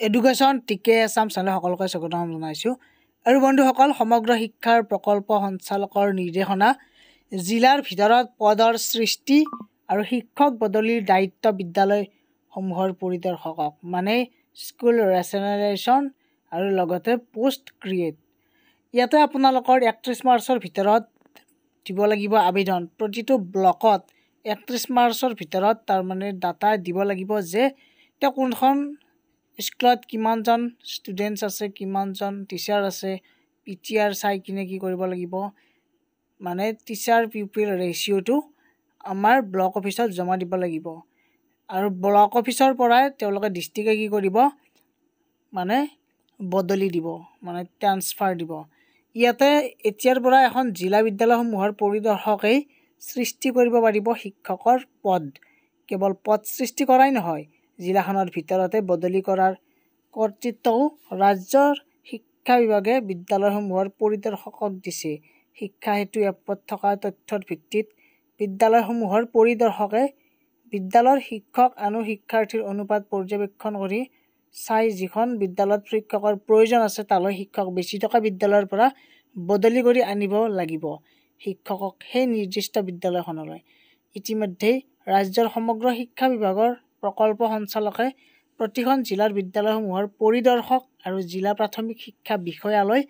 Education টিকে Assam channel সকলোকে স্বাগতম জনাইছোঁ। আৰু বন্ধুসকল, সমগ্ৰ শিক্ষাৰ প্ৰকল্প সঞ্চালকৰ নিৰ্দেশনা, জিলাৰ ভিতৰত পদৰ সৃষ্টি আৰু শিক্ষক বদলিৰ দায়িত্ব বিদ্যালয়সমূহৰ পৰিদৰ্শকক, মানে স্কুল ৰেচনেলাইজেশ্যন আৰু লগতে পোষ্ট ক্ৰিয়েট। ইয়াতে আপোনালোকৰ 31 মাৰ্চৰ ভিতৰত দিব লাগিব আবেদন। প্ৰতিটো ব্লকত 31 মাৰ্চৰ ভিতৰত তাৰমানে ডাটা দিব লাগিব যে এতিয়া কোনখন স্কুলত কিমানজন ষ্টুডেণ্টছ আছে, কিমানজন টিচাৰ আছে, PTR চাই কিনে কি কৰিব লাগিব, মানে টিচাৰ পিউপিল ৰেচিঅ'টো আমাৰ ব্লক অফিচত জমা দিব লাগিব। আৰু ব্লক অফিচৰ পৰাই তেওঁলোকে ডিষ্ট্ৰিক্টে কি কৰিব, মানে বদলি দিব, মানে ট্ৰান্সফাৰ দিব। ইয়াতে এতিয়াৰ পৰা এখন জিলা বিদ্যালয়সমূহৰ পৰিদৰ্শকেই সৃষ্টি কৰিব পাৰিব শিক্ষকৰ পদ। কেৱল পদ সৃষ্টি কৰাই নহয়, জিলাখনৰ ভিতৰতে বদলি কৰাৰ কৰ্তৃত্বও ৰাজ্যৰ শিক্ষা বিভাগে বিদ্যালয়সমূহৰ পৰিদৰ্শকক দিছে। শিক্ষা সেতু এপত থকা তথ্যৰ ভিত্তিত বিদ্যালয়সমূহৰ পৰিদৰ্শকে বিদ্যালয়ৰ শিক্ষক আৰু শিক্ষাৰ্থীৰ অনুপাত পৰ্যবেক্ষণ কৰি চাই যিখন বিদ্যালয়ত শিক্ষকৰ প্ৰয়োজন আছে তালৈ শিক্ষক বেছি থকা বিদ্যালয়ৰ পৰা বদলি কৰি আনিব লাগিব শিক্ষকক সেই নিৰ্দিষ্ট বিদ্যালয়খনলৈ। ইতিমধ্যেই ৰাজ্যৰ সমগ্ৰ শিক্ষা বিভাগৰ প্ৰকল্প সঞ্চালকে প্ৰতিখন জিলাৰ বিদ্যালয়সমূহৰ পৰিদৰ্শক আৰু জিলা প্ৰাথমিক শিক্ষা বিষয়ালৈ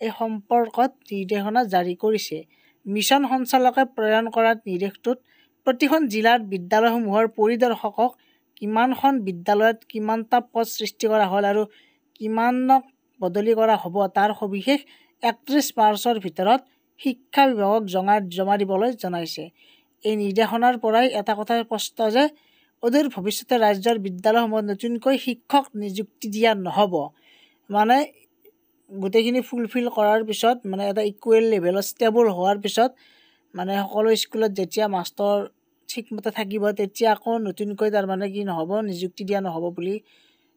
এই সম্পৰ্কত নিৰ্দেশনা জাৰি কৰিছে। মিছন সঞ্চালকে প্ৰেৰণ কৰা নিৰ্দেশটোত প্ৰতিখন জিলাৰ বিদ্যালয়সমূহৰ পৰিদৰ্শকক কিমানখন বিদ্যালয়ত কিমানটা পদ সৃষ্টি কৰা হ'ল আৰু কিমানক বদলি কৰা হ'ব তাৰ সবিশেষ 31 মাৰ্চৰ ভিতৰত শিক্ষা বিভাগক জমা দিবলৈ জনাইছে। এই নিৰ্দেশনাৰ পৰাই এটা কথা স্পষ্ট যে অদূৰ ভৱিষ্যতে ৰাজ্যৰ বিদ্যালয়সমূহত নতুনকৈ শিক্ষক নিযুক্তি দিয়া নহ'ব। মানে গোটেইখিনি ফুলফিল কৰাৰ পিছত, মানে এটা ইকুৱেল লেভেলত ষ্টেবল হোৱাৰ পিছত, মানে সকলো স্কুলত যেতিয়া মাষ্টৰ ঠিকমতে থাকিব তেতিয়া আকৌ নতুনকৈ তাৰমানে কি নহ'ব, নিযুক্তি দিয়া নহ'ব বুলি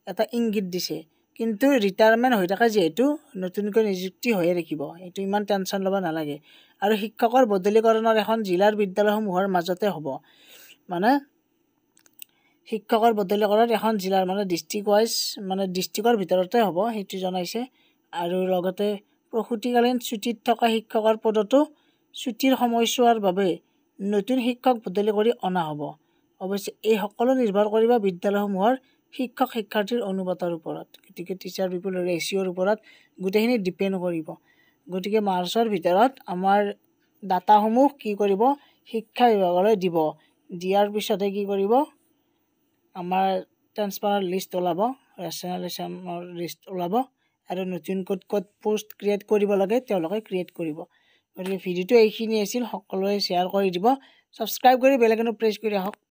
এটা ইংগিত দিছে। কিন্তু ৰিটায়াৰমেণ্ট হৈ থাকে যিহেতু নতুনকৈ নিযুক্তি হৈয়ে থাকিব, এইটো ইমান টেনশ্যন ল'ব নালাগে। আৰু শিক্ষকৰ বদলীকৰণৰ এখন জিলাৰ বিদ্যালয়সমূহৰ মাজতে হ'ব, মানে শিক্ষকৰ বদলীকৰণ এখন জিলাৰ মানে ডিষ্ট্ৰিক্ট ৱাইজ, মানে ডিষ্ট্ৰিক্টৰ ভিতৰতে হ'ব, সেইটো জনাইছে। আৰু লগতে প্ৰসূতিকালীন ছুটীত থকা শিক্ষকৰ পদতো ছুটীৰ সময়ছোৱাৰ বাবে নতুন শিক্ষক বদলি কৰি অনা হ'ব। অৱশ্যে এই সকলো নিৰ্ভৰ কৰিব বিদ্যালয়সমূহৰ শিক্ষক শিক্ষাৰ্থীৰ অনুপাতৰ ওপৰত। গতিকে টিচাৰ পিপুল ৰেচিঅ'ৰ ওপৰত গোটেইখিনি ডিপেণ্ড কৰিব। গতিকে মাৰ্চৰ ভিতৰত আমাৰ ডাটাসমূহ কি কৰিব, শিক্ষা বিভাগলৈ দিব। দিয়াৰ পিছতহে কি কৰিব, আমাৰ ট্ৰান্সফাৰৰ লিষ্ট ওলাব, ৰেচনেলাইজেশ্যনৰ লিষ্ট ওলাব, আৰু নতুন ক'ত পোষ্ট ক্ৰিয়েট কৰিব লাগে তেওঁলোকে ক্ৰিয়েট কৰিব। গতিকে ভিডিঅ'টো এইখিনি আছিল, সকলোৱে শ্বেয়াৰ কৰি দিব, ছাবস্ক্ৰাইব কৰি বেল আইকনটো প্ৰেছ কৰি আহক।